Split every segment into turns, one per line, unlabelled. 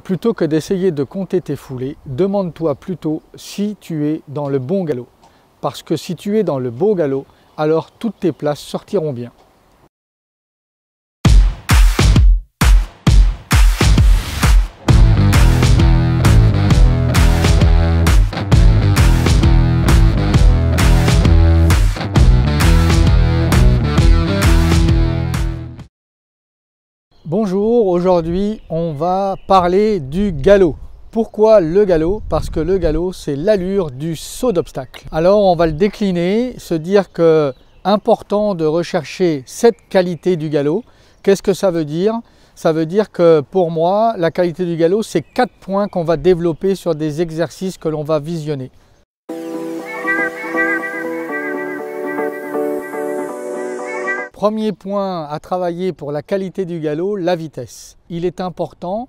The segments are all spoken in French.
plutôt que d'essayer de compter tes foulées, demande-toi plutôt si tu es dans le bon galop. Parce que si tu es dans le beau galop, alors toutes tes places sortiront bien. Bonjour, aujourd'hui on va parler du galop. Pourquoi le galop? Parce que le galop c'est l'allure du saut d'obstacle. Alors on va le décliner, se dire que important de rechercher cette qualité du galop. Qu'est-ce que ça veut dire? Ça veut dire que pour moi la qualité du galop c'est 4 points qu'on va développer sur des exercices que l'on va visionner. Premier point à travailler pour la qualité du galop, la vitesse. Il est important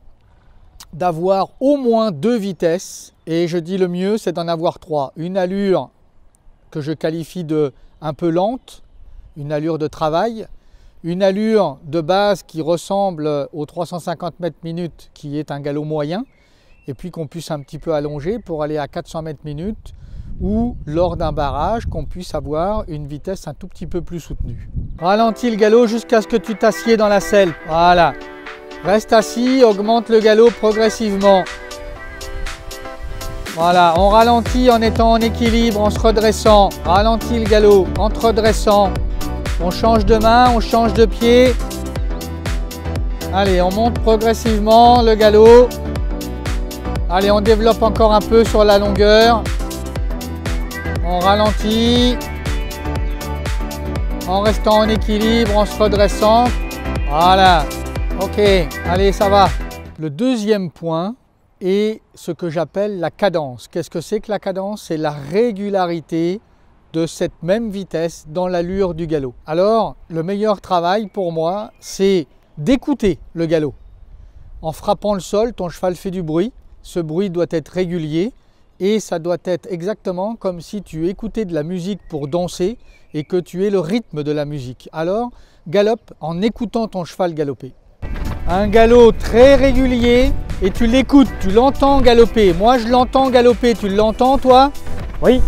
d'avoir au moins 2 vitesses et je dis le mieux c'est d'en avoir 3. Une allure que je qualifie de un peu lente, une allure de travail, une allure de base qui ressemble aux 350 mètres minutes qui est un galop moyen et puis qu'on puisse un petit peu allonger pour aller à 400 mètres minutes ou lors d'un barrage qu'on puisse avoir une vitesse un tout petit peu plus soutenue. Ralentis le galop jusqu'à ce que tu t'assieds dans la selle. Voilà. Reste assis, augmente le galop progressivement. Voilà, on ralentit en étant en équilibre, en se redressant. Ralentis le galop en te redressant. On change de main, on change de pied. Allez, on monte progressivement le galop. Allez, on développe encore un peu sur la longueur. On ralentit en restant en équilibre, en se redressant. Voilà, ok, allez, ça va. Le deuxième point est ce que j'appelle la cadence. Qu'est-ce que c'est que la cadence? C'est la régularité de cette même vitesse dans l'allure du galop. Alors, le meilleur travail pour moi, c'est d'écouter le galop. En frappant le sol, ton cheval fait du bruit. Ce bruit doit être régulier. Et ça doit être exactement comme si tu écoutais de la musique pour danser et que tu es le rythme de la musique. Alors, galope en écoutant ton cheval galoper. Un galop très régulier et tu l'écoutes, tu l'entends galoper. Moi, je l'entends galoper, tu l'entends toi?
Oui.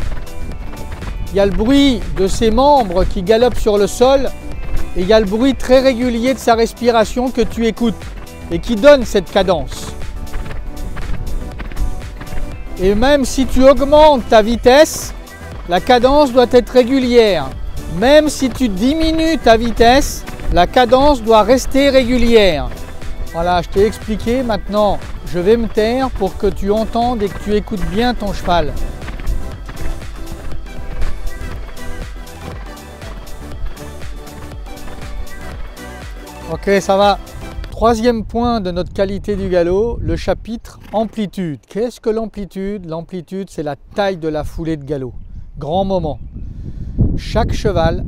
Il y a le bruit de ses membres qui galopent sur le sol et il y a le bruit très régulier de sa respiration que tu écoutes et qui donne cette cadence. Et même si tu augmentes ta vitesse, la cadence doit être régulière. Même si tu diminues ta vitesse, la cadence doit rester régulière. Voilà, je t'ai expliqué. Maintenant, je vais me taire pour que tu entendes et que tu écoutes bien ton cheval. Ok, ça va. Troisième point de notre qualité du galop, le chapitre amplitude. Qu'est-ce que l'amplitude? L'amplitude, c'est la taille de la foulée de galop. Grand moment. Chaque cheval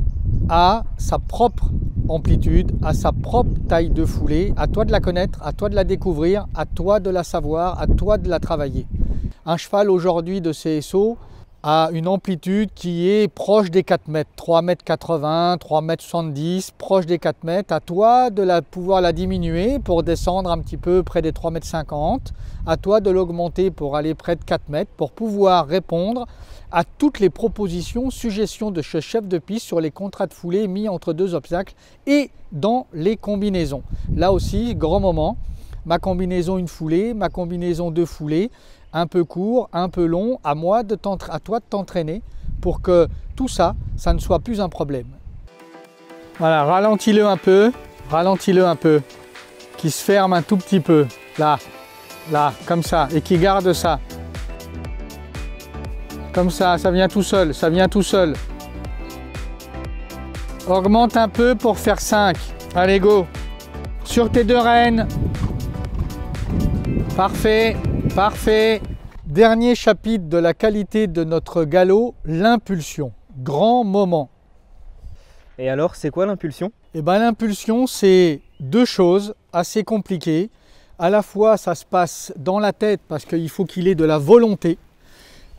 a sa propre amplitude, a sa propre taille de foulée. À toi de la connaître, à toi de la découvrir, à toi de la savoir, à toi de la travailler. Un cheval aujourd'hui de CSO a une amplitude qui est proche des 4 mètres, 3,80 m, 3,70 m, proche des 4 mètres. À toi de pouvoir la diminuer pour descendre un petit peu près des 3,50 m. À toi de l'augmenter pour aller près de 4 mètres pour pouvoir répondre à toutes les propositions, suggestions de ce chef de piste sur les contrats de foulée mis entre 2 obstacles et dans les combinaisons. Là aussi, grand moment, ma combinaison une foulée, ma combinaison 2 foulées, un peu court, un peu long, à toi de t'entraîner pour que tout ça, ça ne soit plus un problème. Voilà, ralentis-le un peu, qui se ferme un tout petit peu, là, comme ça, et qui garde ça. Comme ça vient tout seul, ça vient tout seul. Augmente un peu pour faire 5. Allez, go. Sur tes 2 rênes. Parfait, parfait. Dernier chapitre de la qualité de notre galop, l'impulsion. Grand moment.
Et alors, c'est quoi l'impulsion?
Eh bien, l'impulsion, c'est 2 choses assez compliquées. À la fois, ça se passe dans la tête parce qu'il faut qu'il ait de la volonté.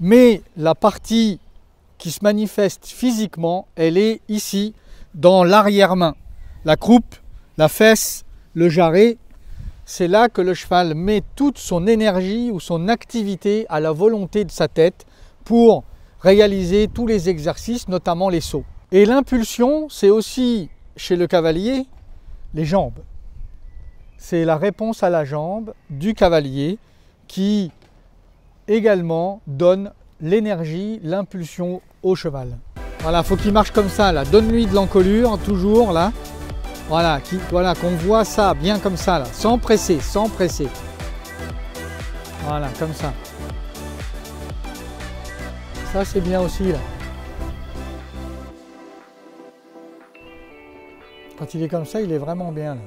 Mais la partie qui se manifeste physiquement, elle est ici, dans l'arrière-main. La croupe, la fesse, le jarret, c'est là que le cheval met toute son énergie ou son activité à la volonté de sa tête pour réaliser tous les exercices, notamment les sauts. Et l'impulsion, c'est aussi, chez le cavalier, les jambes. C'est la réponse à la jambe du cavalier qui également donne l'énergie, l'impulsion au cheval. Voilà, il faut qu'il marche comme ça, là. Donne-lui de l'encolure, toujours, là. Voilà, qu'on voit ça, bien comme ça, là. Sans presser, sans presser. Voilà, comme ça. Ça, c'est bien aussi, là. Quand il est comme ça, il est vraiment bien, là.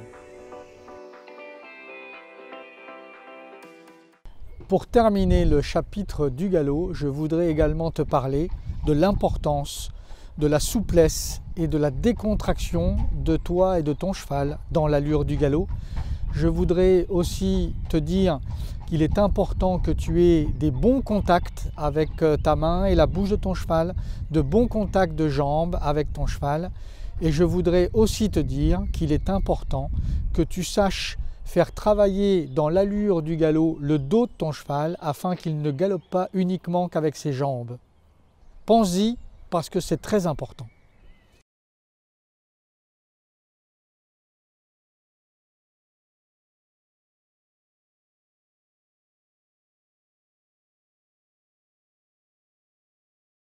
Pour terminer le chapitre du galop, je voudrais également te parler de l'importance de la souplesse et de la décontraction de toi et de ton cheval dans l'allure du galop. Je voudrais aussi te dire qu'il est important que tu aies des bons contacts avec ta main et la bouche de ton cheval, de bons contacts de jambes avec ton cheval. Et je voudrais aussi te dire qu'il est important que tu saches faire travailler dans l'allure du galop le dos de ton cheval afin qu'il ne galope pas uniquement qu'avec ses jambes. Pense-y parce que c'est très important.